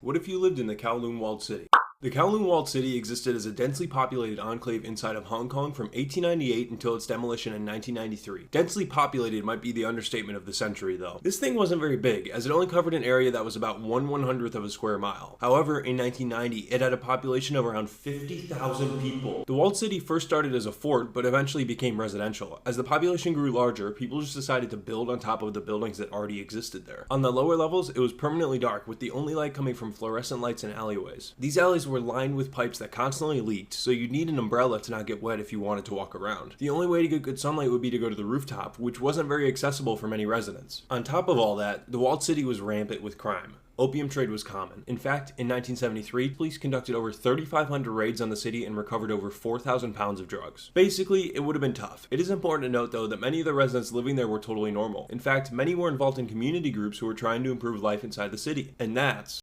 What if you lived in the Kowloon Walled City? The Kowloon Walled City existed as a densely populated enclave inside of Hong Kong from 1898 until its demolition in 1993. Densely populated might be the understatement of the century, though. This thing wasn't very big, as it only covered an area that was about 1/100th of a square mile. However, in 1990, it had a population of around 50,000 people. The Walled City first started as a fort, but eventually became residential. As the population grew larger, people just decided to build on top of the buildings that already existed there. On the lower levels, it was permanently dark, with the only light coming from fluorescent lights in alleyways. These alleys were lined with pipes that constantly leaked, so you'd need an umbrella to not get wet if you wanted to walk around. The only way to get good sunlight would be to go to the rooftop, which wasn't very accessible for many residents. On top of all that, the Walled City was rampant with crime. Opium trade was common. In fact, in 1973, police conducted over 3,500 raids on the city and recovered over 4,000 pounds of drugs. Basically, it would have been tough. It is important to note, though, that many of the residents living there were totally normal. In fact, many were involved in community groups who were trying to improve life inside the city. And that's